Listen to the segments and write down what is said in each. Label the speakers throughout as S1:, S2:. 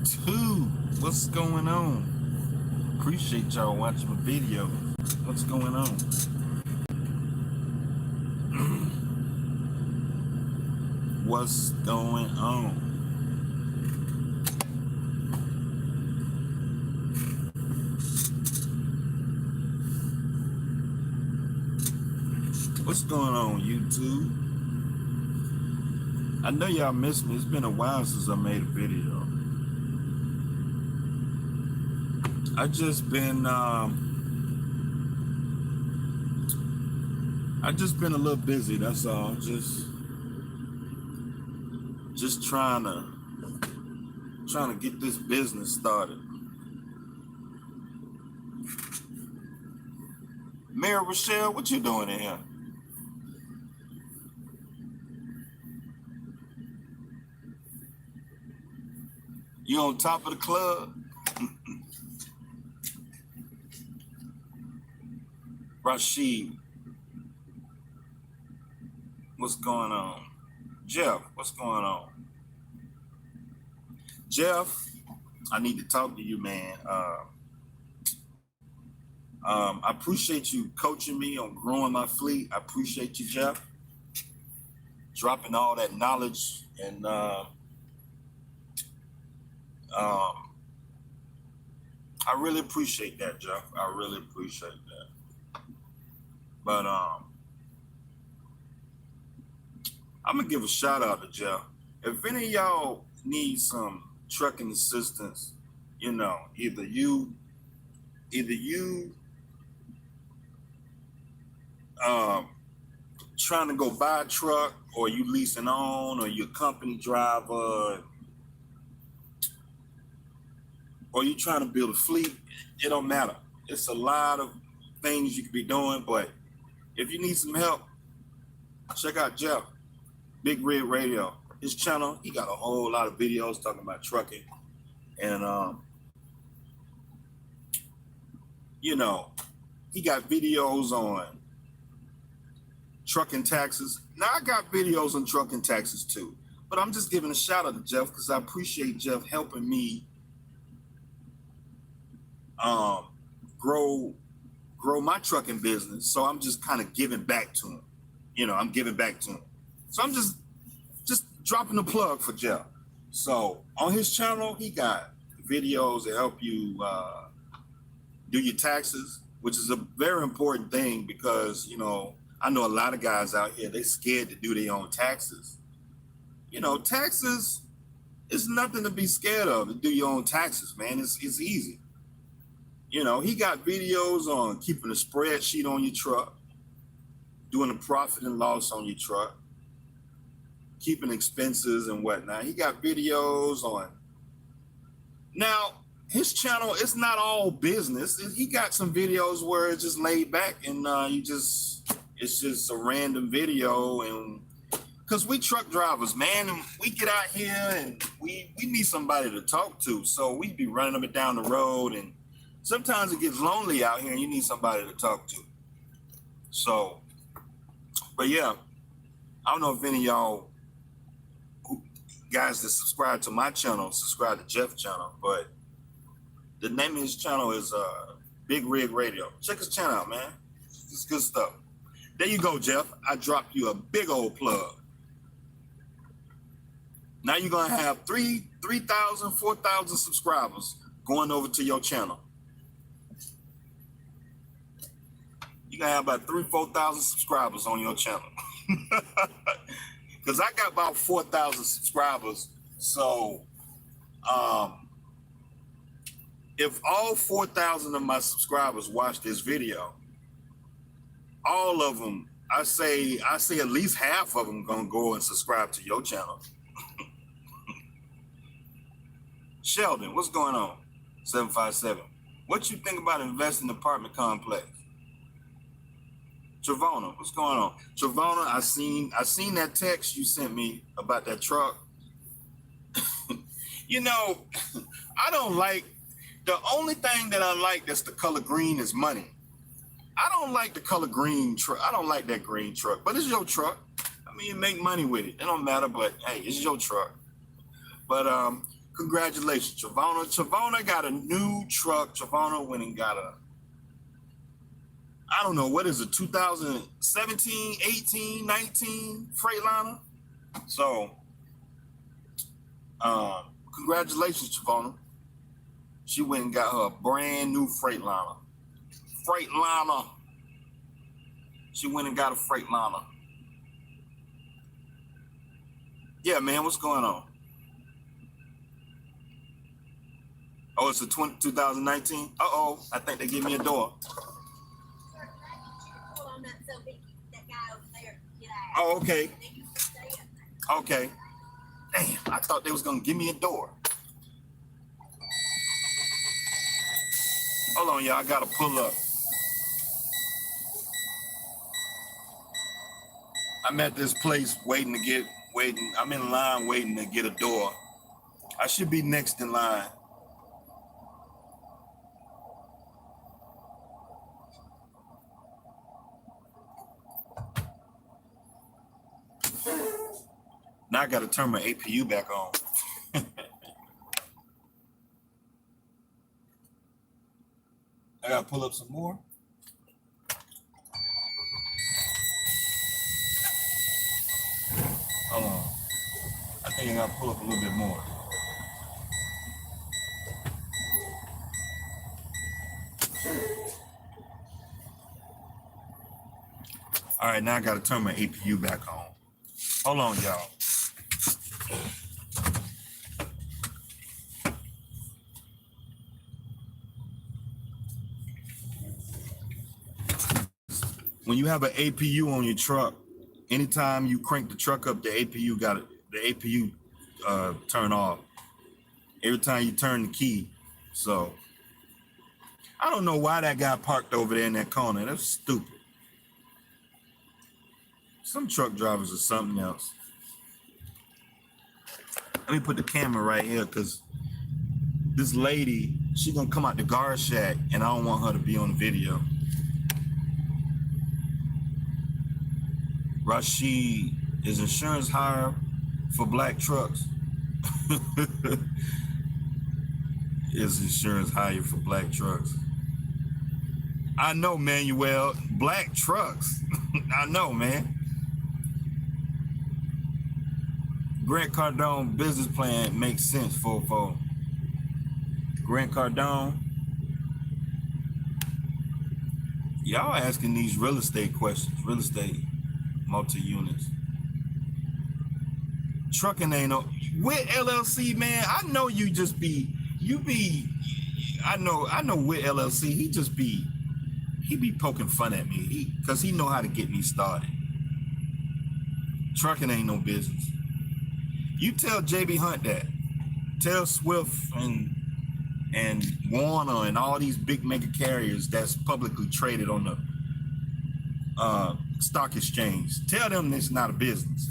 S1: YouTube, what's going on? Appreciate y'all watching my video. What's going on? What's going on? What's going on, YouTube? I know y'all missed me. It's been a while since I made a video. I just been a little busy. That's all. Just trying to get this business started. Mary Rochelle, what you doing in here? You on top of the club? Rashid, what's going on? Jeff, what's going on? Jeff, I need to talk to you, man. I appreciate you coaching me on growing my fleet. I appreciate you, Jeff, dropping all that knowledge and I really appreciate that, Jeff. I really appreciate that. But I'm gonna give a shout out to Jeff. If any of y'all need some trucking assistance, you know, either you trying to go buy a truck, or you leasing on, or you're a company driver, or you trying to build a fleet, it don't matter. It's a lot of things you could be doing, but if you need some help, check out Jeff, Big Red Radio. His channel, he got a whole lot of videos talking about trucking. And, you know, he got videos on trucking taxes. Now, I got videos on trucking taxes too, but I'm just giving a shout out to Jeff because I appreciate Jeff helping me grow my trucking business. So I'm just kind of giving back to him. You know, I'm giving back to him. So I'm just dropping a plug for Jeff. So on his channel, he got videos that help you do your taxes, which is a very important thing because, you know, I know a lot of guys out here, they scared to do their own taxes. You know, taxes is nothing to be scared of. To do your own taxes, man. It's easy. You know, he got videos on keeping a spreadsheet on your truck, doing a profit and loss on your truck, keeping expenses and whatnot. He got videos on. Now, his channel, it's not all business. He got some videos where it's just laid back and it's just a random video. And because we truck drivers, man, and we get out here and we need somebody to talk to. So we be running up and down the road, and sometimes it gets lonely out here and you need somebody to talk to. So, but yeah, I don't know if any of y'all guys that subscribe to my channel, subscribe to Jeff's channel, but the name of his channel is Big Rig Radio. Check his channel out, man. It's good stuff. There you go, Jeff. I dropped you a big old plug. Now you're going to have 3,000, 4,000 subscribers going over to your channel. You're going to have about 3,000, 4,000 subscribers on your channel. Because I got about 4,000 subscribers. So if all 4,000 of my subscribers watch this video, all of them, I say at least half of them gonna go and subscribe to your channel. Sheldon, what's going on? 757. What you think about investing in apartment complex? Travana, what's going on? Travana, I seen that text you sent me about that truck. You know, I don't like, the only thing that I like that's the color green is money. I don't like the color green truck. I don't like that green truck, but it's your truck. I mean, you make money with it. It don't matter, but hey, it's your truck. But Congratulations, Travana. Travana got a new truck. Travana went and got I don't know, what is it, 2017, 18, 19 Freightliner? So, congratulations, Travana. She went and got her a brand new Freightliner. Freightliner. She went and got a Freightliner. Yeah, man, what's going on? Oh, it's a 2019? Uh-oh, I think they gave me a door. Oh, okay. Okay. Damn, I thought they was gonna give me a door. Hold on, y'all, I gotta pull up. I'm at this place waiting. I'm in line waiting to get a door. I should be next in line. Now I gotta turn my APU back on. I gotta pull up some more. Hold on. I think I gotta pull up a little bit more. All right, now I gotta turn my APU back on. Hold on, y'all. When you have an APU on your truck, anytime you crank the truck up, the APU turn off. Every time you turn the key. So I don't know why that guy parked over there in that corner. That's stupid. Some truck drivers are something else. Let me put the camera right here because this lady, she gonna come out the guard shack and I don't want her to be on the video. Rashid, is insurance higher for black trucks? Is insurance higher for black trucks? I know, Manuel. Black trucks. I know, man. Grant Cardone business plan makes sense, fofo. Grant Cardone. Y'all asking these real estate questions, real estate multi-units. Trucking ain't no with LLC, man. I know you be I know with LLC, he be poking fun at me. Cause he know how to get me started. Trucking ain't no business. You tell JB Hunt that. Tell Swift and Warner and all these big mega carriers that's publicly traded on the stock exchange. Tell them it's not a business.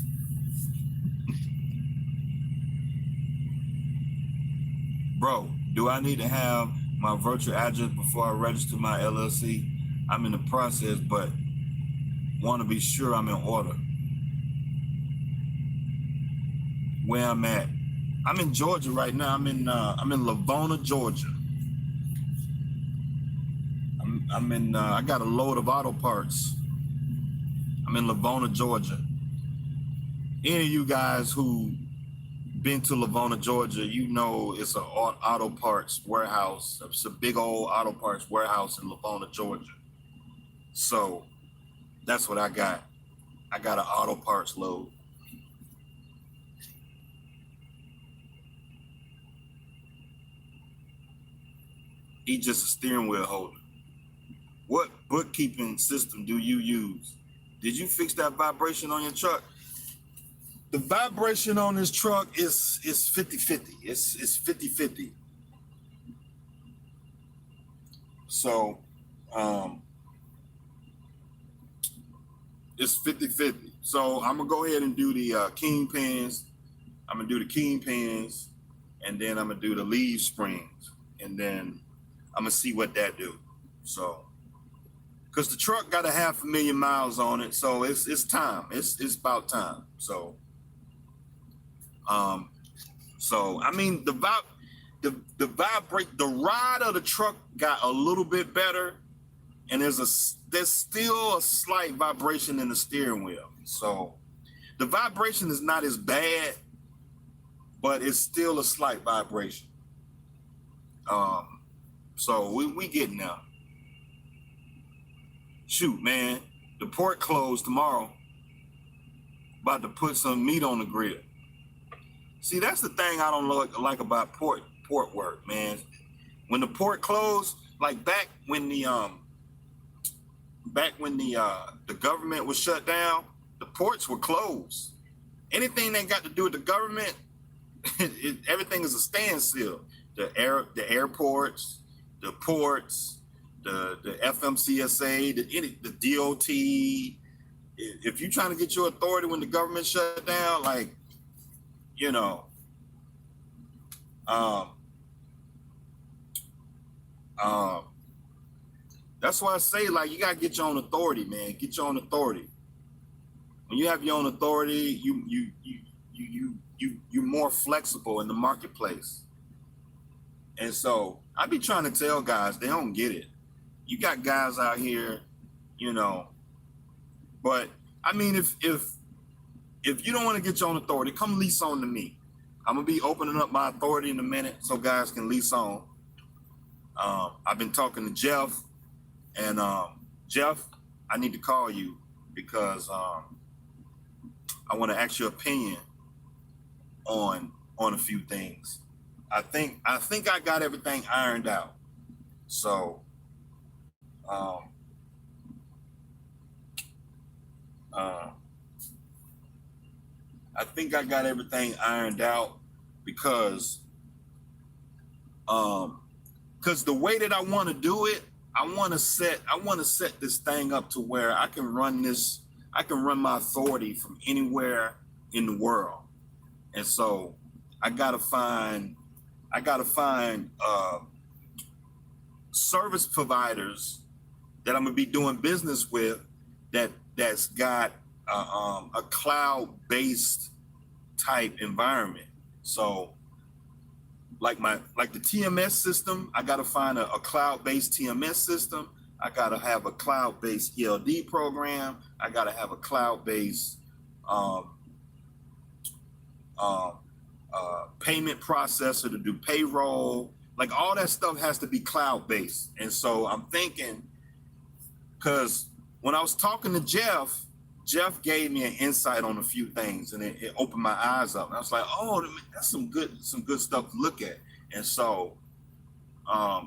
S1: Bro, do I need to have my virtual address before I register my LLC? I'm in the process, but want to be sure I'm in order. Where I'm at. I'm in Georgia right now. I'm in Lavona, Georgia. I got a load of auto parts. I'm in Lavona, Georgia. Any of you guys who been to Lavona, Georgia, you know it's an auto parts warehouse. It's a big old auto parts warehouse in Lavona, Georgia. So that's what I got. I got an auto parts load. He's just a steering wheel holder. What bookkeeping system do you use? Did you fix that vibration on your truck? The vibration on this truck is 50-50. It's 50-50. So it's 50-50. So I'm gonna go ahead and do the kingpins. I'm gonna do the kingpins, and then I'm gonna do the leaf springs, and then I'm gonna see what that do. So, cause the truck got 500,000 miles on it, so it's time. It's about time. So So I mean, the ride of the truck got a little bit better, and there's still a slight vibration in the steering wheel. So the vibration is not as bad, but it's still a slight vibration. So we getting there. Shoot, man, the port closed tomorrow. About to put some meat on the grill. See, that's the thing I don't like about port work, man. When the port closed, like back when the government was shut down, the ports were closed. Anything that got to do with the government, everything is a standstill. The airports, the ports, the FMCSA, the DOT. If you're trying to get your authority when the government shut down, like, you know, that's why I say, like, you gotta get your own authority, man. Get your own authority. When you have your own authority, you're more flexible in the marketplace. And so I be trying to tell guys, they don't get it. You got guys out here, you know, but I mean, if you don't want to get your own authority, come lease on to me. I'm gonna be opening up my authority in a minute so guys can lease on. I've been talking to Jeff, and Jeff, I need to call you because I want to ask your opinion on a few things. I think I got everything ironed out. So I think I got everything ironed out because the way that I want to do it, I want to set this thing up to where I can run my authority from anywhere in the world. And so I gotta find service providers that I'm gonna be doing business with that's got a cloud-based type environment. So like the TMS system, I gotta find a cloud-based TMS system. I gotta have a cloud-based ELD program. I gotta have a cloud-based payment processor to do payroll. Like, all that stuff has to be cloud-based. And so I'm thinking, because when I was talking to Jeff gave me an insight on a few things, and it opened my eyes up. And I was like, oh, that's some good stuff to look at. And so,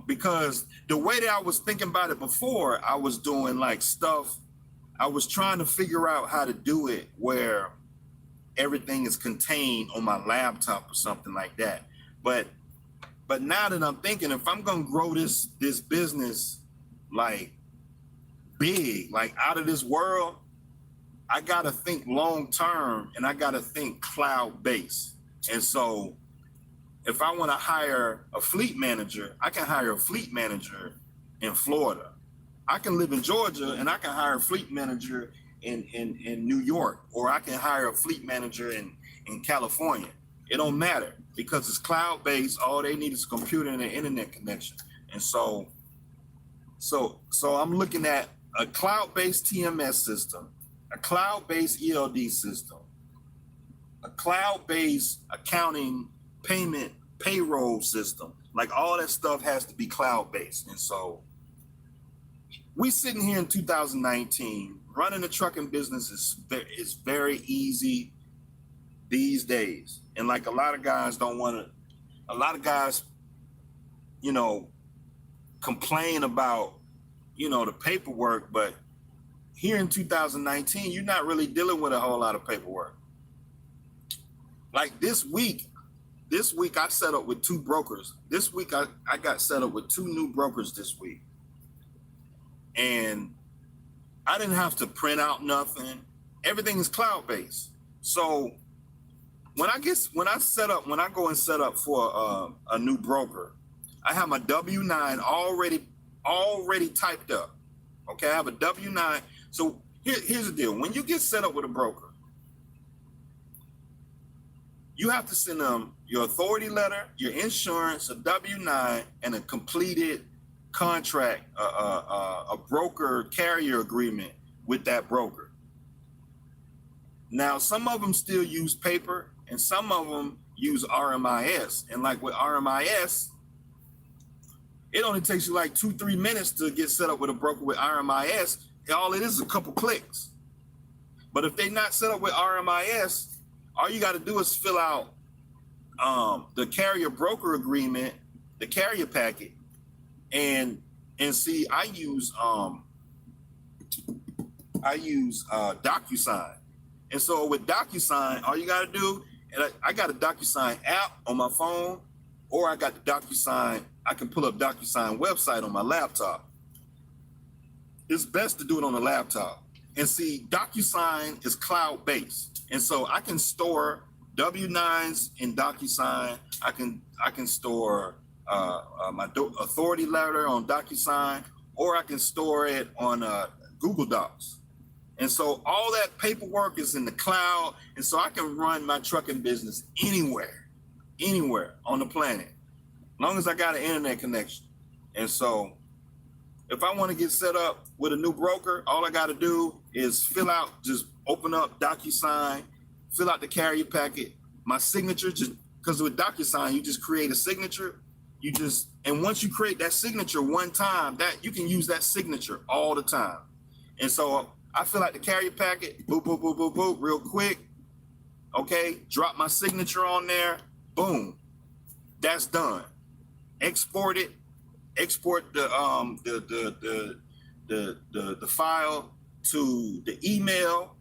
S1: because the way that I was thinking about it before, I was doing like stuff, I was trying to figure out how to do it where everything is contained on my laptop or something like that. But now that I'm thinking, if I'm gonna grow this business like big, like out of this world, I gotta think long term, and I gotta think cloud based. And so if I want to hire a fleet manager, I can hire a fleet manager in Florida. I can live in Georgia and I can hire a fleet manager in New York, or I can hire a fleet manager in California. It don't matter because it's cloud based. All they need is a computer and an internet connection. And so I'm looking at a cloud-based TMS system, a cloud-based ELD system, a cloud-based accounting, payment, payroll system. Like, all that stuff has to be cloud-based. And so we sitting here in 2019, running a trucking business is very easy these days. And like, a lot of guys, you know, complain about, you know, the paperwork, but here in 2019, you're not really dealing with a whole lot of paperwork. Like this week I set up with 2 brokers. This week I got set up with 2 new brokers this week. And I didn't have to print out nothing. Everything is cloud-based. So when I go and set up for a new broker, I have my W-9 already typed up. Okay, I have a W-9. So here's the deal. When you get set up with a broker, you have to send them your authority letter, your insurance, a W-9, and a completed contract, a broker carrier agreement with that broker. Now, some of them still use paper and some of them use RMIS. And like with RMIS, it only takes you like 2-3 minutes to get set up with a broker with RMIS. All it is a couple clicks. But if they're not set up with RMIS, all you got to do is fill out the carrier broker agreement, the carrier packet, and see. I use DocuSign, and so with DocuSign, all you got to do, and I got a DocuSign app on my phone, or I got the DocuSign. I can pull up DocuSign website on my laptop. It's best to do it on the laptop. And see, DocuSign is cloud-based. And so I can store W-9s in DocuSign. I can store my authority letter on DocuSign, or I can store it on Google Docs. And so all that paperwork is in the cloud. And so I can run my trucking business anywhere on the planet, as long as I got an internet connection. And so if I want to get set up with a new broker, all I got to do is just open up DocuSign, fill out the carrier packet, my signature, just because with DocuSign, you just create a signature. And once you create that signature one time, that you can use that signature all the time. And so I fill out the carrier packet, boop, boop, boop, boop, boop, real quick. Okay, drop my signature on there, boom, that's done. Export it. Export the file to the email.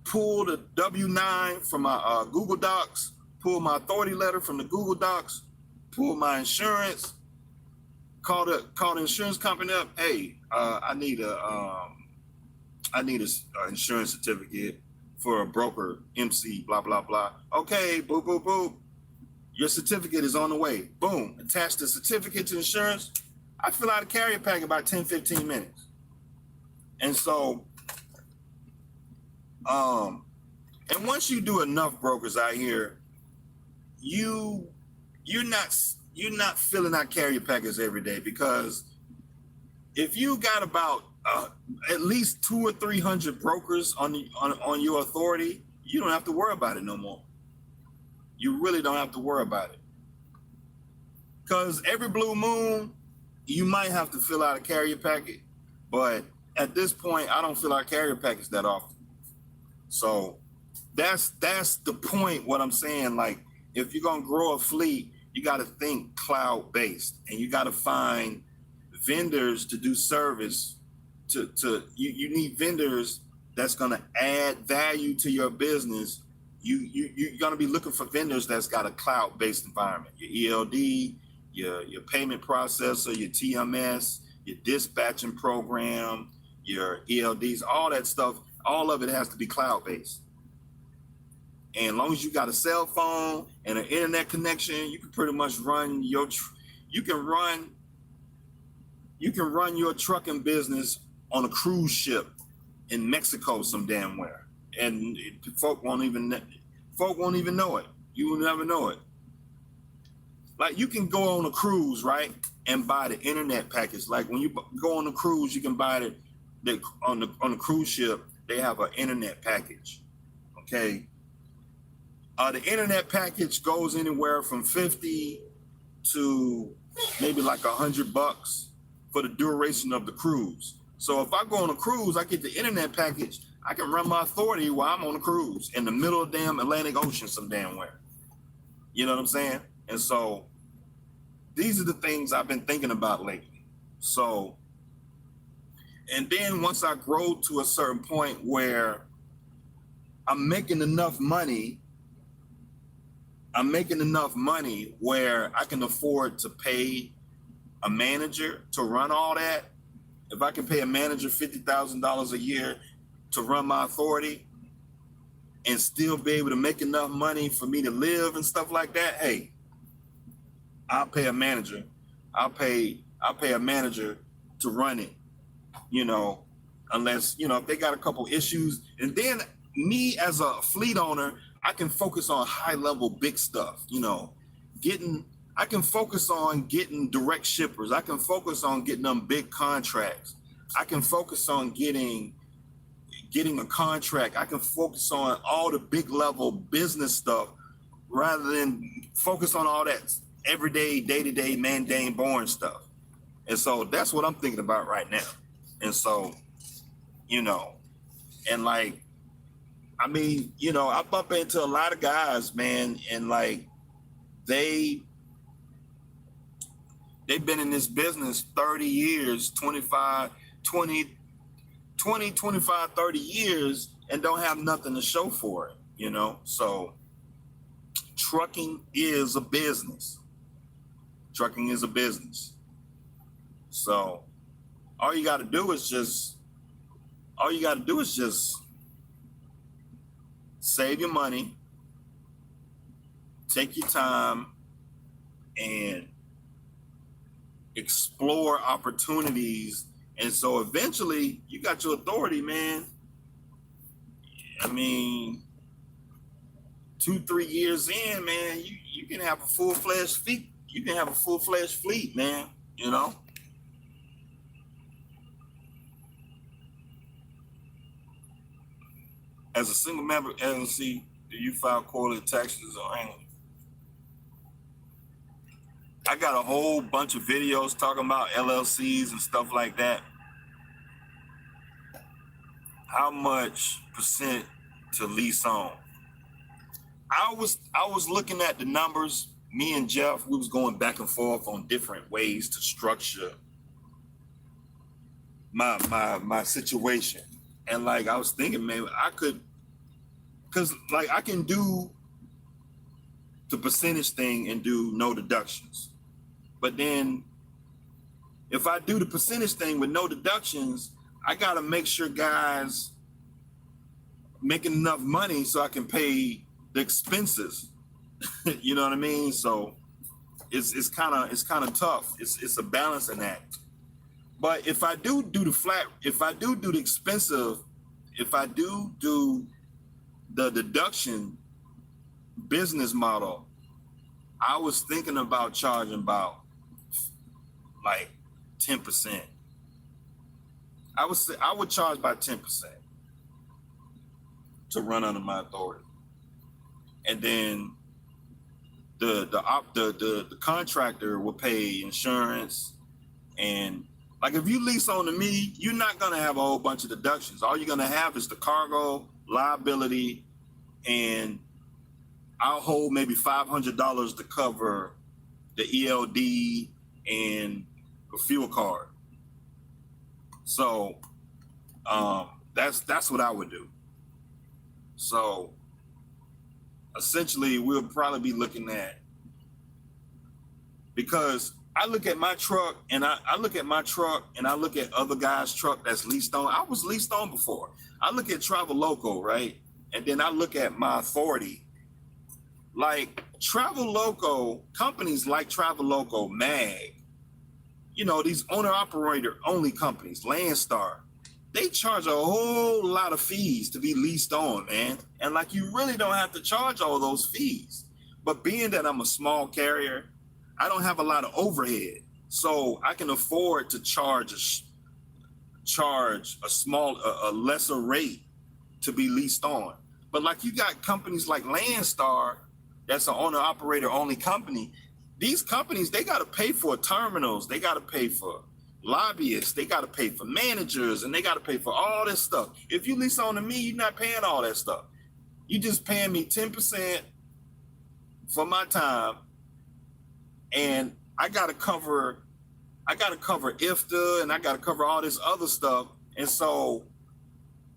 S1: Pull the W-9 from my Google Docs. Pull my authority letter from the Google Docs. Pull my insurance. Call the insurance company up. Hey, I need a insurance certificate for a broker, MC, blah blah blah. Okay, boop boop boop. Your certificate is on the way. Boom. Attach the certificate to insurance. I fill out a carrier pack about 10-15 minutes. And so, and once you do enough brokers out here, you're not filling out carrier packets every day, because if you got about at least 200 or 300 brokers on your authority, you don't have to worry about it no more. You really don't have to worry about it, because every blue moon, you might have to fill out a carrier packet. But at this point, I don't fill out carrier packets that often. So that's the point. What I'm saying, like, if you're gonna grow a fleet, you got to think cloud-based, and you got to find vendors to do service. You need vendors that's gonna add value to your business. You're gonna be looking for vendors that's got a cloud-based environment. Your ELD, your payment processor, your TMS, your dispatching program, your ELDs, all that stuff. All of it has to be cloud-based. And as long as you got a cell phone and an internet connection, you can pretty much run your trucking business on a cruise ship in Mexico some damn where. And folk won't even know it. You will never know it. Like, you can go on a cruise, right, and buy the internet package. Like, when you go on a cruise, you can buy on the cruise ship. They have an internet package. Okay. The internet package goes anywhere from $50 to maybe like $100 for the duration of the cruise. So if I go on a cruise, I get the internet package. I can run my authority while I'm on a cruise in the middle of damn Atlantic Ocean some damn where. You know what I'm saying? And so these are the things I've been thinking about lately. So, and then once I grow to a certain point where I'm making enough money where I can afford to pay a manager to run all that. If I can pay a manager $50,000 a year to run my authority and still be able to make enough money for me to live and stuff like that, hey, I'll pay a manager. I'll pay a manager to run it, unless, if they got a couple issues. And then me as a fleet owner, I can focus on high level big stuff, you know, getting I can focus on getting direct shippers. I can focus on getting them big contracts. I can focus on getting a contract. I can focus on all the big level business stuff rather than focus on all that everyday, day-to-day, mundane, boring stuff. And so that's what I'm thinking about right now. And so, you know, and like, I mean, you know, I bump into a lot of guys, man, and like they've been in this business 30 years, 25, 30 years and don't have nothing to show for it, you know? So trucking is a business. Trucking is a business. So all you got to do is just save your money, take your time, and explore opportunities. And so eventually you got your authority, man. I mean, 2-3 years in, man, you can have a full-fledged fleet. You can have a full-fledged fleet, man, you know? As a single member LLC, do you file quarterly taxes or annually? I got a whole bunch of videos talking about LLCs and stuff like that. How much percent to lease on? I was looking at the numbers. Me and Jeff, we was going back and forth on different ways to structure my situation. And like I was thinking, maybe I could, cause like I can do the percentage thing and do no deductions. But then if I do the percentage thing with no deductions, I gotta make sure guys making enough money so I can pay the expenses. You know what I mean? So it's kind of tough. It's a balancing act. But if I do the flat, if I do the expensive, if I do the deduction business model, I was thinking about charging about like 10%. I would charge by 10% to run under my authority, and then the contractor will pay insurance. And like if you lease on to me, you're not gonna have a whole bunch of deductions. All you're gonna have is the cargo liability, and I'll hold maybe $500 to cover the ELD and a fuel card. So that's what I would do. So essentially we'll probably be looking at, because I look at my truck and I look at other guys' truck that's leased on. I was leased on before. I look at Travel Loco, right? And then I look at my authority. Like Travel Loco, companies like Travel Loco, MAG, you know, these owner-operator only companies, Landstar, they charge a whole lot of fees to be leased on, man. And like, you really don't have to charge all those fees. But being that I'm a small carrier, I don't have a lot of overhead. So I can afford to charge a lesser rate to be leased on. But like, you got companies like Landstar, that's an owner-operator only company. These companies, they got to pay for terminals. They got to pay for lobbyists. They got to pay for managers, and they got to pay for all this stuff. If you lease on to me, you're not paying all that stuff. You just paying me 10% for my time, and I got to cover IFTA, and I got to cover all this other stuff. And so,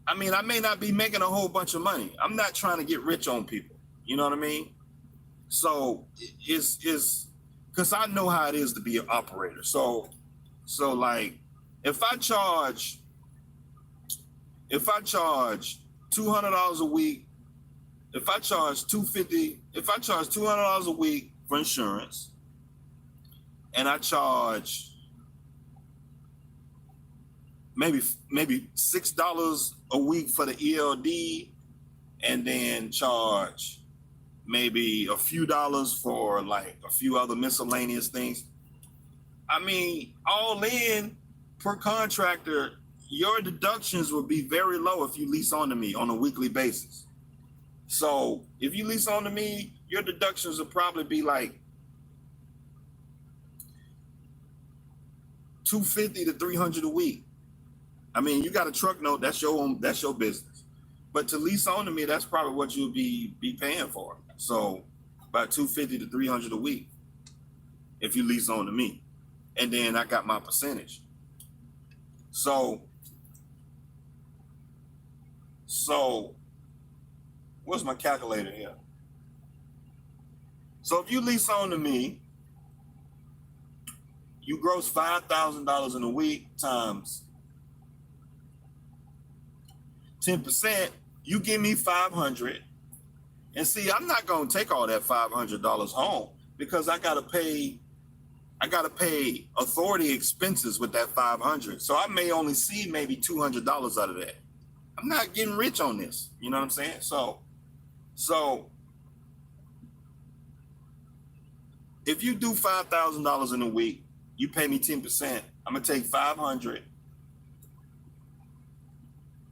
S1: I mean, I may not be making a whole bunch of money. I'm not trying to get rich on people. You know what I mean? So it's because I know how it is to be an operator. So like, if I charge $200 a week, if I charge $200 a week for insurance, and I charge maybe $6 a week for the ELD, and then charge maybe a few dollars for like a few other miscellaneous things. I mean, all in per contractor, your deductions would be very low if you lease onto me on a weekly basis. So if you lease onto me, your deductions will probably be like 250 to 300 a week. I mean, you got a truck note, that's your business. But to lease onto me, that's probably what you'll be paying for. So about 250 to 300 a week if you lease onto me. And then I got my percentage. So what's my calculator here? So if you lease onto me, you gross $5,000 in a week times 10%, you give me 500. And see, I'm not gonna take all that $500 home because I gotta pay authority expenses with that 500. So I may only see maybe $200 out of that. I'm not getting rich on this. You know what I'm saying? So if you do $5,000 in a week, you pay me 10%. I'm gonna take 500.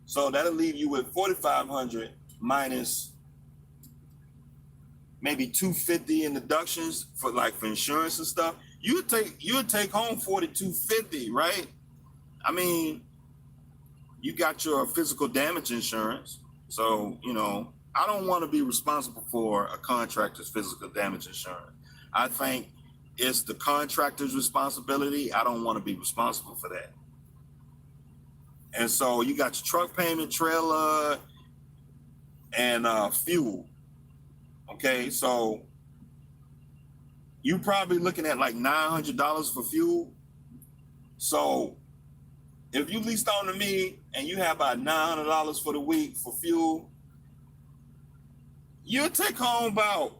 S1: So that'll leave you with 4,500 minus maybe 250 in deductions for insurance and stuff. You would take home 4,250, right? I mean, you got your physical damage insurance. So, I don't want to be responsible for a contractor's physical damage insurance. I think it's the contractor's responsibility. I don't want to be responsible for that. And so you got your truck payment, trailer, and fuel. Okay, so you probably looking at like $900 for fuel. So if you leased on to me and you have about $900 for the week for fuel, you'll take home about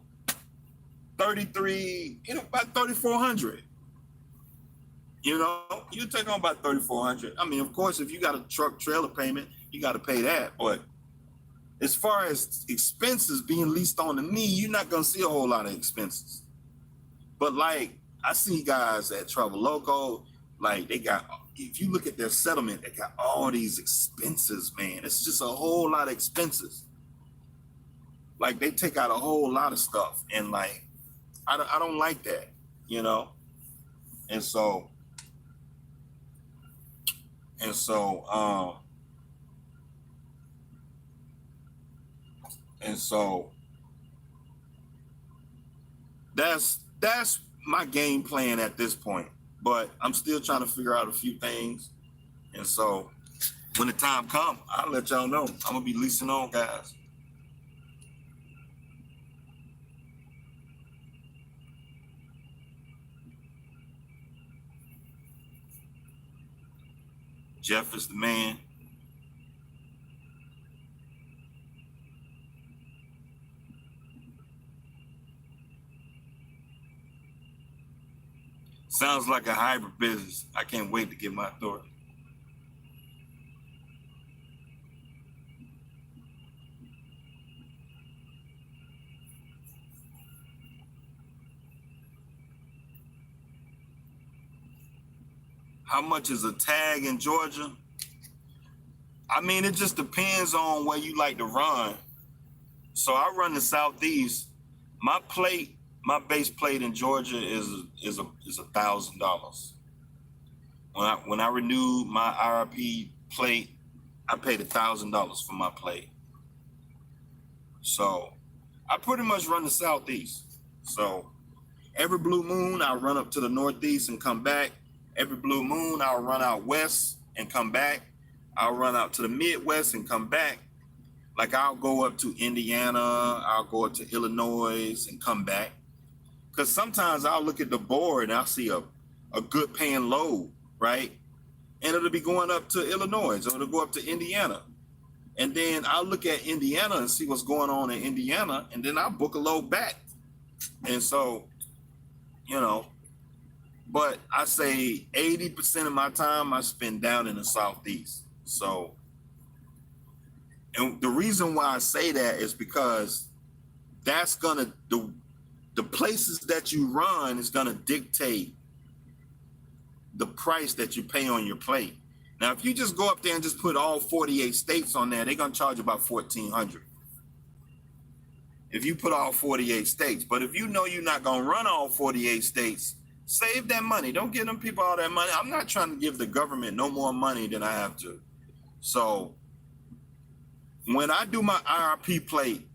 S1: about $3,400. You take home about $3,400. I mean, of course, if you got a truck trailer payment, you got to pay that. But as far as expenses being leased on to me, you're not gonna see a whole lot of expenses. But I see guys at Travel Loco, if you look at their settlement, they got all these expenses, man. It's just a whole lot of expenses. They take out a whole lot of stuff, and I don't like that, And so that's my game plan at this point. But I'm still trying to figure out a few things. And so when the time comes, I'll let y'all know. I'm gonna be leasing on guys. Jeff is the man. Sounds like a hybrid business. I can't wait to get my authority. How much is a tag in Georgia? I mean, it just depends on where you like to run. So I run the Southeast. My base plate in Georgia is $1,000. When I renewed my IRP plate, I paid $1,000 for my plate. So I pretty much run the Southeast. So every blue moon, I'll run up to the Northeast and come back. Every blue moon, I'll run out west and come back. I'll run out to the Midwest and come back. I'll go up to Indiana, I'll go up to Illinois and come back. Because sometimes I'll look at the board and I'll see a good paying load, right? And it'll be going up to Illinois, or it'll go up to Indiana. And then I'll look at Indiana and see what's going on in Indiana, and then I'll book a load back. And so, but I say 80% of my time I spend down in the Southeast. So, And the reason why I say that is because that's gonna the places that you run is gonna dictate the price that you pay on your plate. Now, if you just go up there and just put all 48 states on there, they're gonna charge you about $1,400. If you put all 48 states, but if you know you're not gonna run all 48 states, save that money. Don't give them people all that money. I'm not trying to give the government no more money than I have to. So when I do my IRP plate,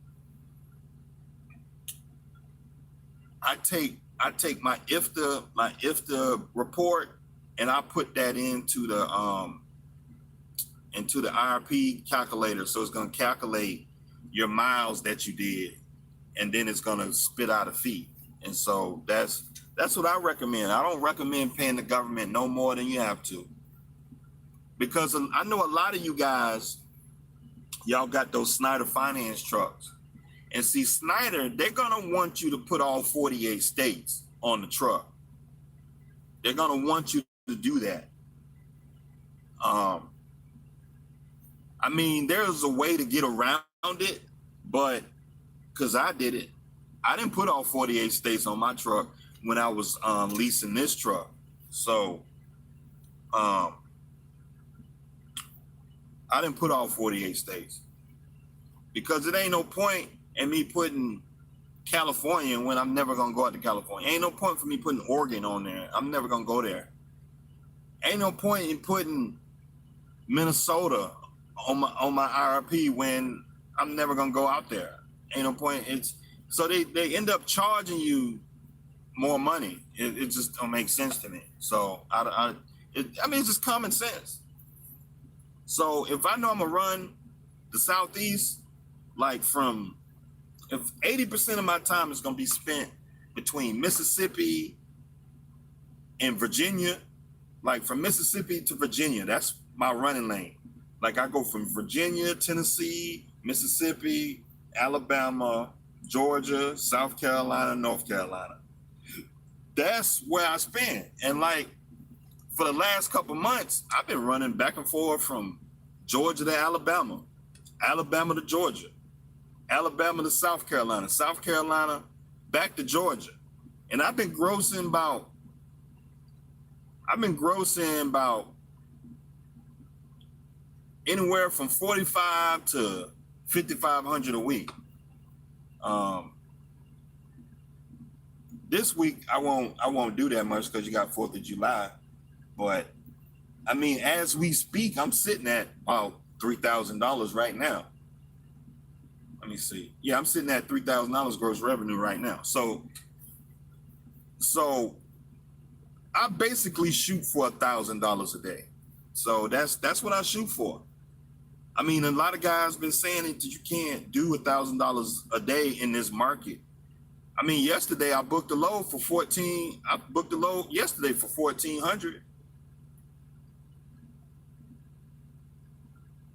S1: I take my IFTA report and I put that into the IRP calculator. So it's gonna calculate your miles that you did, and then it's gonna spit out a fee. And so that's what I recommend. I don't recommend paying the government no more than you have to, because I know a lot of you guys, y'all got those Snyder finance trucks. And see, Snyder, they're gonna want you to put all 48 states on the truck. They're gonna want you to do that. I mean, there's a way to get around it, but because I did it, I didn't put all 48 states on my truck when I was leasing this truck. So I didn't put all 48 states because it ain't no point in me putting California when I'm never gonna go out to California. Ain't no point for me putting Oregon on there. I'm never gonna go there. Ain't no point in putting Minnesota on my IRP when I'm never gonna go out there. Ain't no point. So they end up charging you more money. It just don't make sense to me. So I mean, it's just common sense. So if I know I'm gonna run the Southeast, like if 80% of my time is gonna be spent between Mississippi and Virginia, like from Mississippi to Virginia, that's my running lane. Like I go from Virginia, Tennessee, Mississippi, Alabama, Georgia, South Carolina, North Carolina. That's where I spend. And like for the last couple months, I've been running back and forth from Georgia to Alabama, Alabama to Georgia, Alabama to South Carolina, South Carolina back to Georgia. And I've been grossing about anywhere from 45 to 5,500 a week. This week I won't do that much because you got 4th of July. But I mean, as we speak, I'm sitting at about $3,000 right now. Let me see. Yeah, I'm sitting at $3,000 gross revenue right now. So I basically shoot for $1,000 a day. So that's what I shoot for. I mean, a lot of guys been saying that you can't do $1,000 a day in this market. I mean, yesterday I booked a load for 14. I booked a load yesterday for 1,400.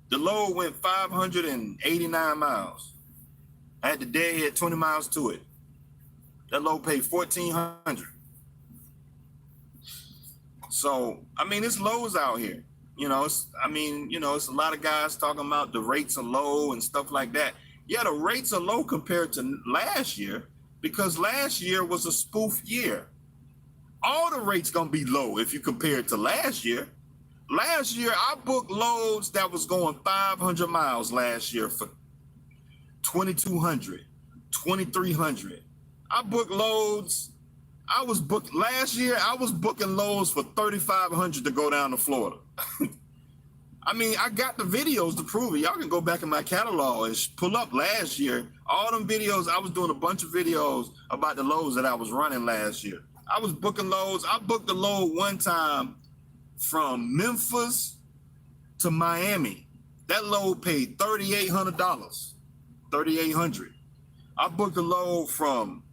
S1: The load went 589 miles. I had the deadhead 20 miles to it. That load paid 1,400. So, I mean, it's lows out here. You know, it's a lot of guys talking about the rates are low and stuff like that. Yeah, the rates are low compared to last year because last year was a spoof year. All the rates gonna be low if you compare it to last year. Last year, I booked loads that was going 500 miles last year for 2,200, 2,300. I booked loads. Last year, I was booking loads for 3,500 to go down to Florida. I mean, I got the videos to prove it. Y'all can go back in my catalog and pull up last year. All them videos, I was doing a bunch of videos about the loads that I was running last year. I was booking loads. I booked a load one time from Memphis to Miami. That load paid $3,800. $3,800. I booked a load from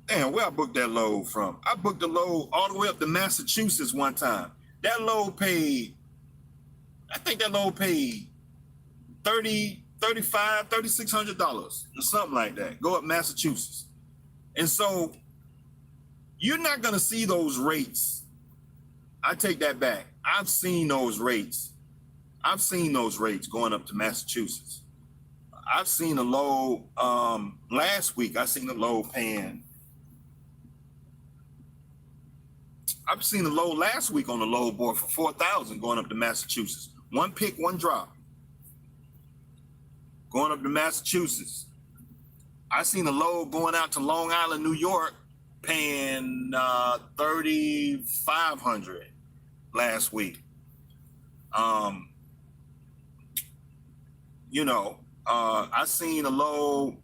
S1: where I booked that load from? I booked a load all the way up to Massachusetts one time. That load paid, I think that load paid $3,600 or something like that. Go up Massachusetts. And so you're not gonna see those rates. I take that back. I've seen those rates. I've seen those rates going up to Massachusetts. I've seen a low last week. I seen a low paying. I've seen a low last week on the low board for 4,000 going up to Massachusetts. One pick, one drop. Going up to Massachusetts. I seen a low going out to Long Island, New York, paying 3,500 last week. You know, I seen a low,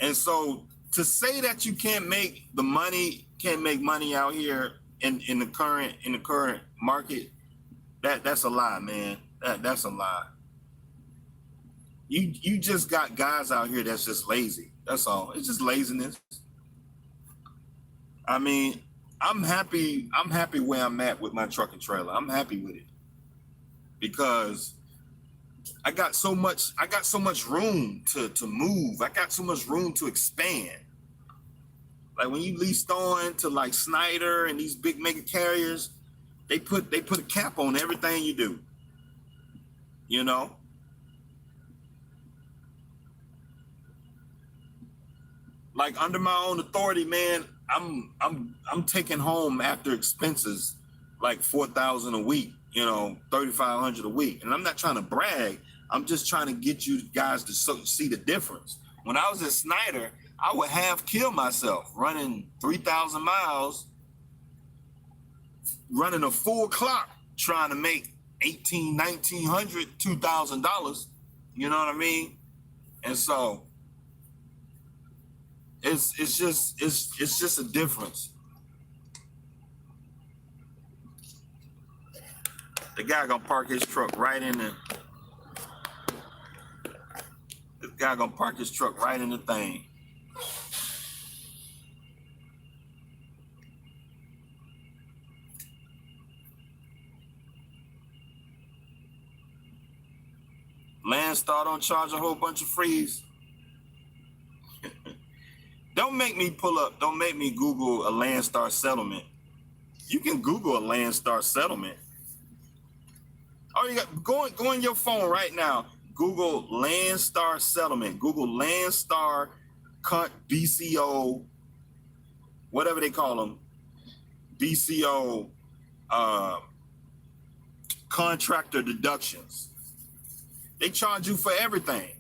S1: and so to say that you can't make money out here in the current market, that's a lie, man. That's a lie. You just got guys out here that's just lazy. That's all. It's just laziness. I mean, I'm happy where I'm at with my truck and trailer. I'm happy with it because I got so much room to move. I got so much room to expand. Like when you lease on to like Snyder and these big mega carriers, they put a cap on everything you do. You know? Like under my own authority, man, I'm taking home after expenses like 4,000 a week, you know, 3,500 a week. And I'm not trying to brag. I'm just trying to get you guys to see the difference. When I was at Snyder, I would half kill myself running 3,000 miles, running a full clock, trying to make $1,800, $1,900, $2,000. You know what I mean? And so it's just a difference. The guy gonna park his truck right in the. The guy gonna park his truck right in the thing. Landstar don't charge a whole bunch of fees. Don't make me Google a Landstar settlement. You can Google a Landstar settlement. Oh, you got go on your phone right now. Google Landstar settlement. Google Landstar BCO, whatever they call them, BCO contractor deductions. They charge you for everything.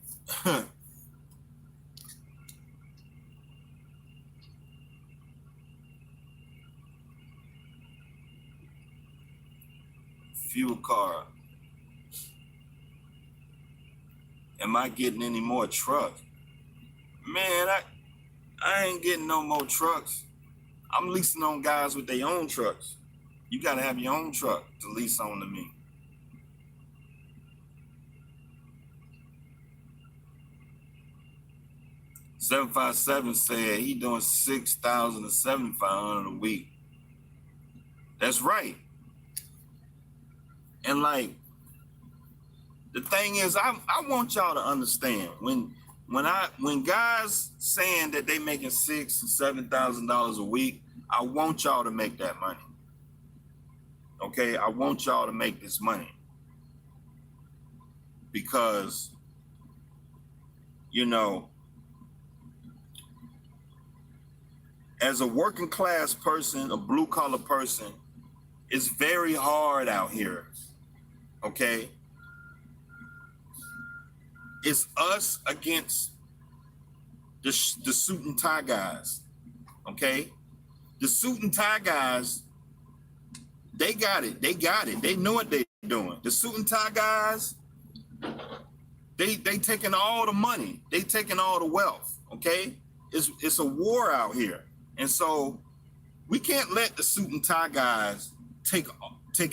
S1: Fuel card. Am I getting any more trucks? Man, I ain't getting no more trucks. I'm leasing on guys with their own trucks. You gotta have your own truck to lease on to me. $757 said he doing $6,000 to $7,500 a week. That's right. And like, the thing is, I want y'all to understand when guys saying that they making $6,000 and $7,000 a week, I want y'all to make that money. Okay, I want y'all to make this money because, you know, as a working class person, a blue collar person, it's very hard out here. Okay. It's us against the suit and tie guys. Okay. The suit and tie guys, they got it. They know what they're doing. The suit and tie guys, they taking all the money. They taking all the wealth. Okay. It's a war out here. And so we can't let the suit and tie guys take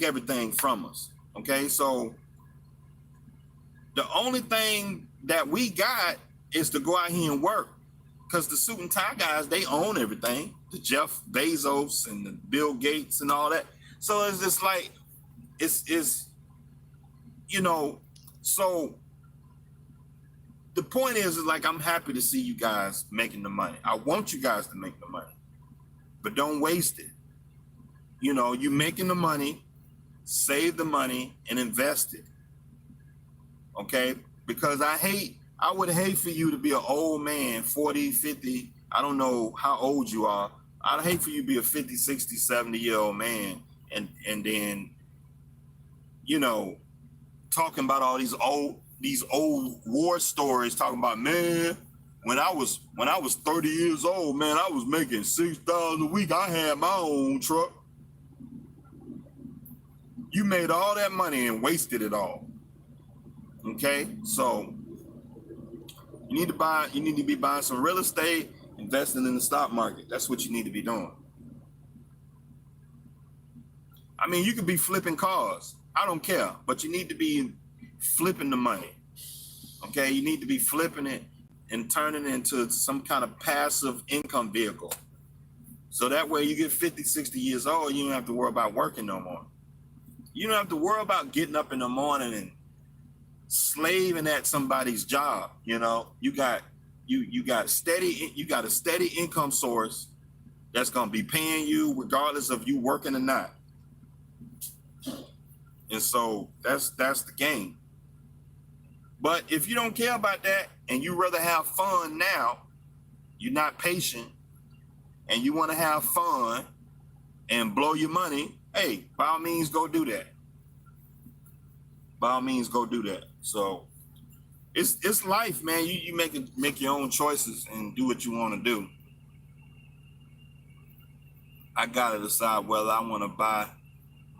S1: everything from us. Okay, so the only thing that we got is to go out here and work, because the suit and tie guys, they own everything. The Jeff Bezos and the Bill Gates and all that. So it's just like, it's you know, so the point is like, I'm happy to see you guys making the money. I want you guys to make the money, but don't waste it. You know, you're making the money. save the money and invest it. Okay? Because I would hate for you to be an old man, 40, 50, I don't know how old you are. I'd hate for you to be a 50, 60, 70-year-old man and then, you know, talking about all these old war stories, talking about, man, when I was 30 years old, man, I was making $6,000 a week. I had my own truck. You made all that money and wasted it all. Okay? So you need to be buying some real estate, investing in the stock market. That's what you need to be doing. I mean, you could be flipping cars. I don't care, but you need to be flipping the money. Okay? You need to be flipping it and turning it into some kind of passive income vehicle. So that way you get 50, 60 years old, you don't have to worry about working no more. You don't have to worry about getting up in the morning and slaving at somebody's job. You know, you got a steady income source that's gonna be paying you regardless of you working or not. And so that's the game. But if you don't care about that and you rather have fun now, you're not patient, and you want to have fun and blow your money, hey, by all means, go do that. By all means, go do that. So it's life, man. You make your own choices and do what you want to do. I gotta decide whether I want to buy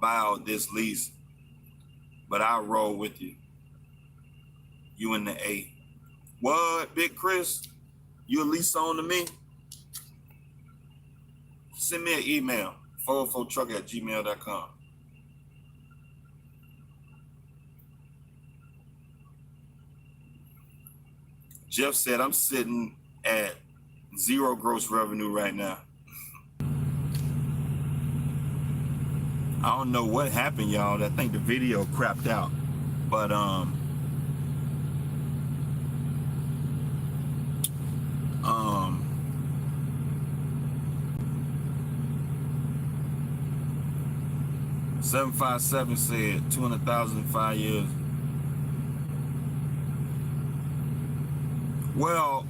S1: out this lease, but I'll roll with you. You in the A. What, Big Chris? You a lease on to me? Send me an email, 404truck@gmail.com. Jeff said, I'm sitting at 0 gross revenue right now. I don't know what happened, y'all. I think the video crapped out. But 757 said 200,000 in 5 years. Well,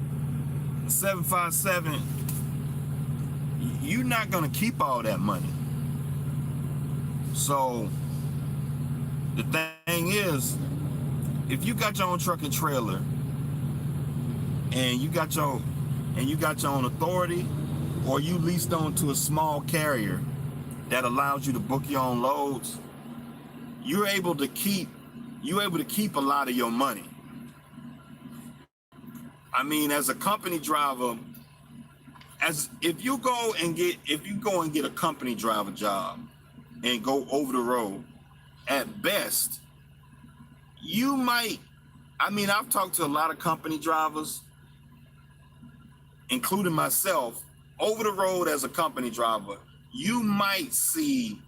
S1: 757, you're not gonna keep all that money. So the thing is, if you got your own truck and trailer and you got your own authority, or you leased on to a small carrier that allows you to book your own loads, you're able to keep a lot of your money. I mean, as a company driver, if you go and get a company driver job and go over the road, at best, you might, I mean, I've talked to a lot of company drivers, including myself, over the road as a company driver, you might see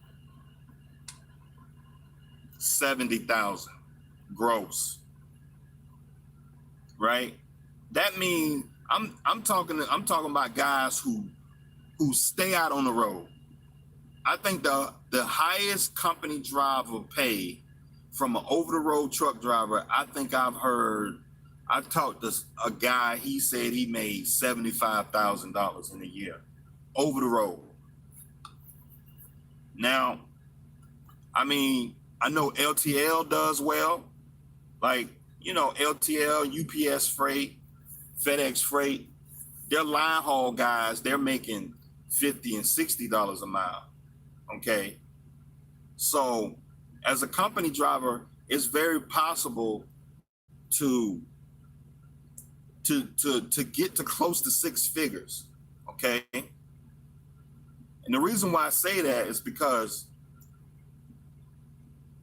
S1: 70,000 gross, right? That means I'm talking about guys who stay out on the road. I think the highest company driver pay from an over-the-road truck driver, I think I talked to a guy, he said he made $75,000 in a year over the road. Now, I mean, I know LTL does well, like, you know, LTL, UPS Freight, FedEx Freight, they're line haul guys, they're making $50 and $60 a mile, okay? So as a company driver, it's very possible to get to close to 6 figures, okay? And the reason why I say that is because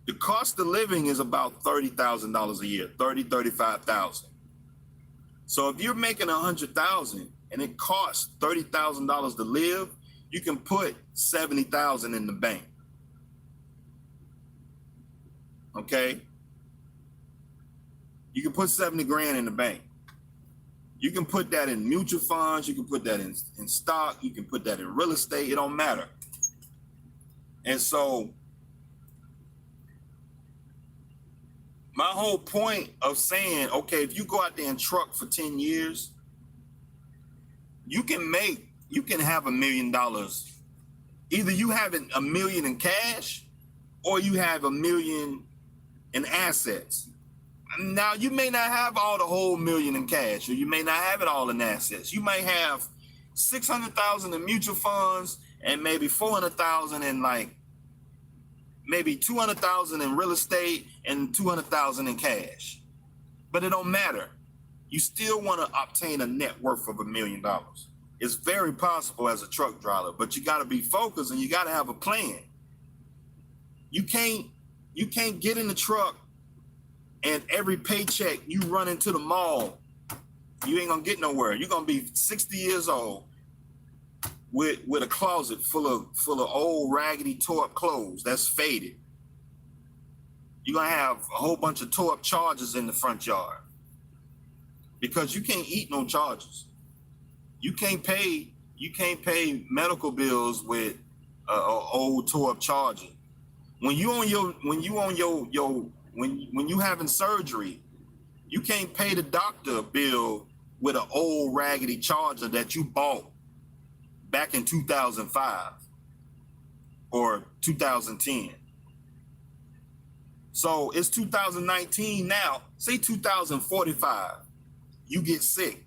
S1: the cost of living is about $30,000 a year, $35,000. So if you're making $100,000 and it costs $30,000 to live, you can put $70,000 in the bank. Okay? You can put 70 grand in the bank. You can put that in mutual funds, you can put that in stock, you can put that in real estate, it don't matter. And so My whole point of saying, okay, if you go out there and truck for 10 years, you can have $1 million. Either you have $1 million in cash or you have $1 million in assets. Now, you may not have all the whole $1 million in cash, or you may not have it all in assets. You might have 600,000 in mutual funds and maybe 400,000 in maybe 200,000 in real estate and 200,000 in cash. But it don't matter. You still want to obtain a net worth of $1 million. It's very possible as a truck driver, but you got to be focused and you got to have a plan. You can't get in the truck and every paycheck you run into the mall. You ain't gonna get nowhere. You're gonna be 60 years old with a closet full of old raggedy tore up clothes that's faded. You're gonna have a whole bunch of tore up Chargers in the front yard because you can't eat no Chargers. You can't pay medical bills with a old tore up Charger. When you having surgery, you can't pay the doctor bill with an old raggedy Charger that you bought back in 2005 or 2010. So it's 2019 now. Say 2045, you get sick.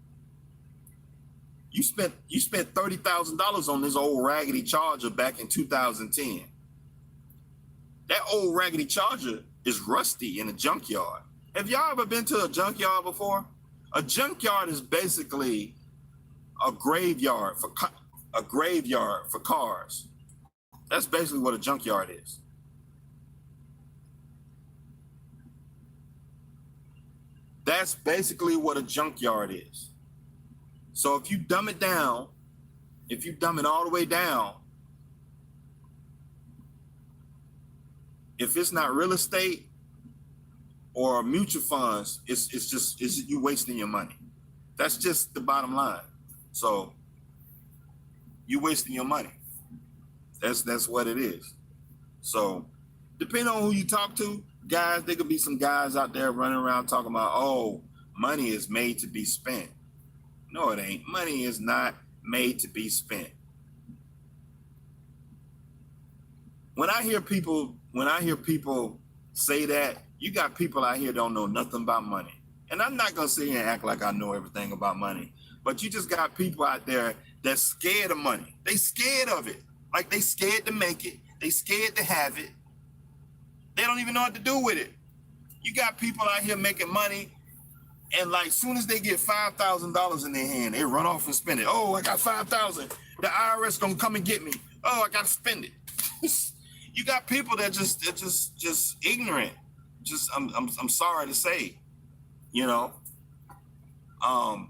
S1: You spent $30,000 on this old raggedy Charger back in 2010. That old raggedy Charger is rusty in a junkyard. Have y'all ever been to a junkyard before? A junkyard is basically a graveyard for cars. That's basically what a junkyard is. That's basically what a junkyard is. So if you dumb it down, if you dumb it all the way down, if it's not real estate or mutual funds, it's you wasting your money. That's just the bottom line. So you wasting your money. That's what it is. So depending on who you talk to, guys, there could be some guys out there running around talking about, oh, money is made to be spent. No, it ain't. Money is not made to be spent. When I hear people say that, you got people out here don't know nothing about money. And I'm not gonna sit here and act like I know everything about money, but you just got people out there that's scared of money. They scared of it. Like they scared to make it. They scared to have it. They don't even know what to do with it. You got people out here making money, and like soon as they get $5,000 in their hand, they run off and spend it. Oh, I got $5,000. The IRS gonna come and get me. Oh, I gotta spend it. You got people that just ignorant. Just I'm sorry to say, you know. I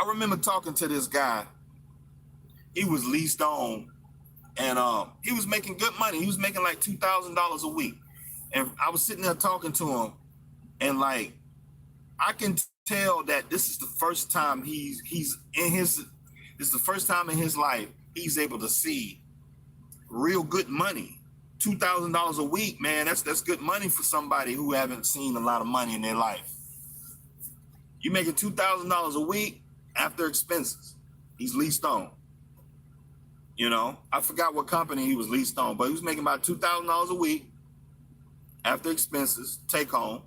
S1: remember talking to this guy. He was leased on, and he was making good money. He was making like $2,000 a week, and I was sitting there talking to him, and like I can tell that this is the first time this is the first time in his life he's able to see real good money. $2,000 a week, man, that's good money for somebody who haven't seen a lot of money in their life. You making $2,000 a week after expenses. He's leased on. You know, I forgot what company he was leased on, but he was making about $2,000 a week after expenses, take home.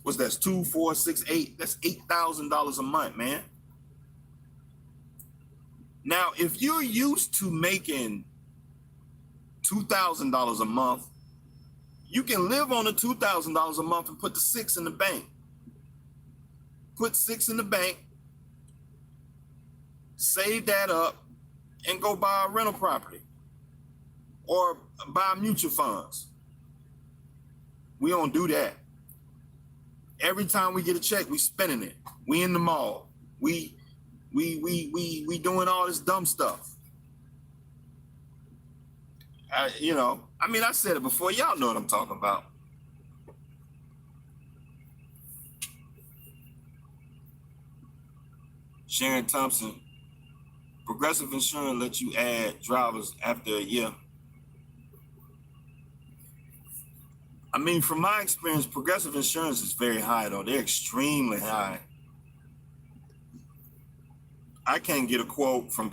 S1: What's that? 2, 4, 6, 8. That's $8,000 a month, man. Now, if you're used to making $2,000 a month, you can live on the $2,000 a month and put the 6 in the bank. Put 6 in the bank, save that up, and go buy a rental property or buy mutual funds. We don't do that. Every time we get a check, we spending it. We in the mall. We doing all this dumb stuff. I said it before. Y'all know what I'm talking about. Sharon Thompson, Progressive Insurance lets you add drivers after a year. I mean, from my experience, Progressive Insurance is very high, though. They're extremely high. I can't get a quote from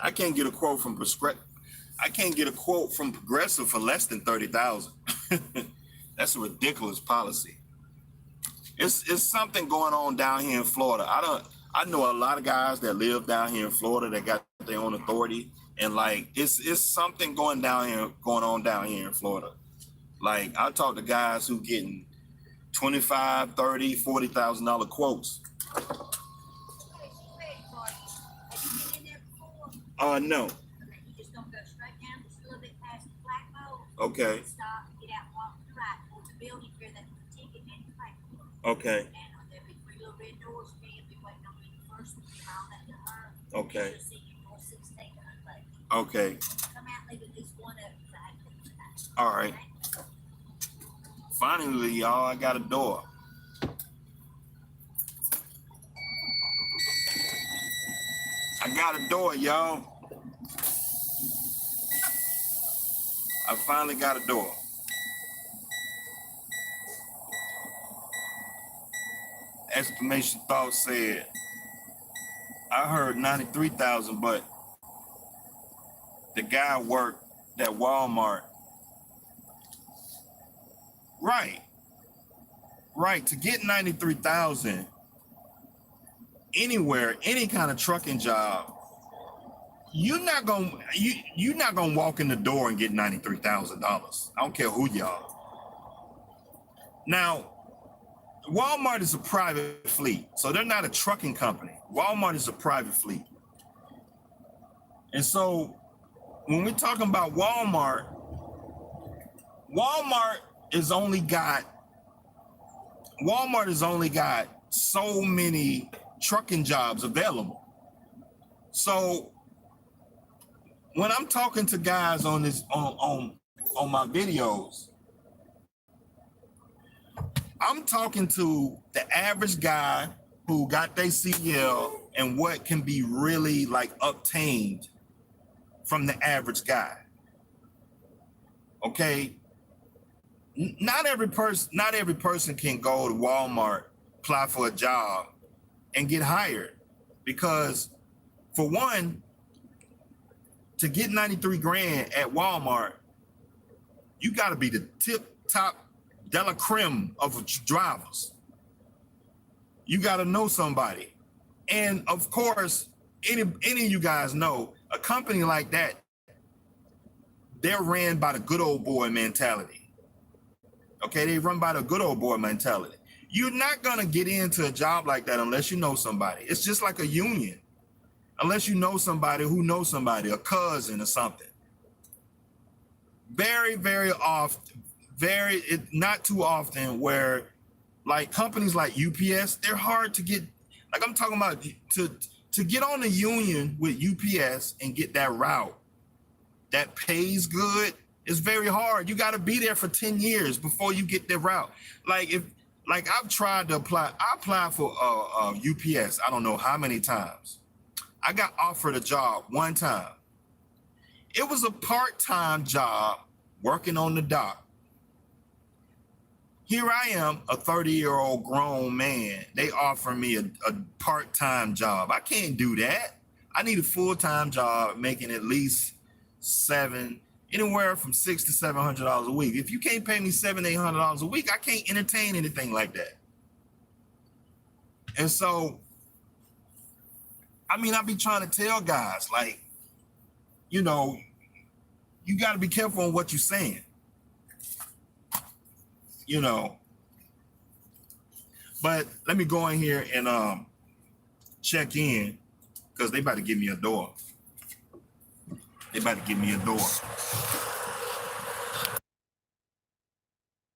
S1: I can't get a quote from I can't get a quote from Progressive for less than $30,000. That's a ridiculous policy. It's something going on down here in Florida. I know a lot of guys that live down here in Florida that got their own authority, and like it's something going on down here in Florida. Like I talk to guys who getting $25,000, $30,000, $40,000 quotes. No.
S2: You just don't go straight down, just a little bit past the flagpole.
S1: Okay.
S2: Stop, get out, walk to the right, towards the building here, that's the ticket and the flagpole.
S1: Okay.
S2: And there'll be 3 little red doors for you, be waiting on you first, mile that to her.
S1: Okay.
S2: You'll see you more 16 unload.
S1: Okay.
S2: Come out, leave at least one of them, so I can put it.
S1: All right. Finally, y'all, I got a door. I got a door, y'all. I finally got a door. Exclamation thought said, I heard 93,000, but the guy worked at Walmart. Right. To get 93,000 anywhere, any kind of trucking job, you're not gonna walk in the door and get $93,000. I don't care who y'all. Now, Walmart is a private fleet, so they're not a trucking company. Walmart is a private fleet. And so when we're talking about Walmart has only got so many trucking jobs available. So when I'm talking to guys on my videos, I'm talking to the average guy who got their CL and what can be really like obtained from the average guy. Okay. Not every person can go to Walmart, apply for a job, and get hired, because for one, to get 93 grand at Walmart, you got to be the tip top de la creme of drivers. You got to know somebody, and of course, any of you guys know a company like that, they're ran by the good old boy mentality. Okay, they run by the good old boy mentality. You're not going to get into a job like that unless you know somebody. It's just like a union. Unless you know somebody who knows somebody, a cousin or something. Very, very often, not too often, where like companies like UPS, they're hard to get. Like I'm talking about to get on a union with UPS and get that route that pays good. It's very hard. You got to be there for 10 years before you get the route. I've tried to apply. I applied for UPS. I don't know how many times. I got offered a job one time. It was a part-time job working on the dock. Here I am, a 30-year-old grown man. They offer me a part-time job. I can't do that. I need a full-time job making at least anywhere from $600 to $700 a week. If you can't pay me $700-800 a week, I can't entertain anything like that. And so, I mean, I be trying to tell guys, like, you know, you got to be careful on what you're saying. You know, but let me go in here and check in, because they about to give me a door. They about to give me a door.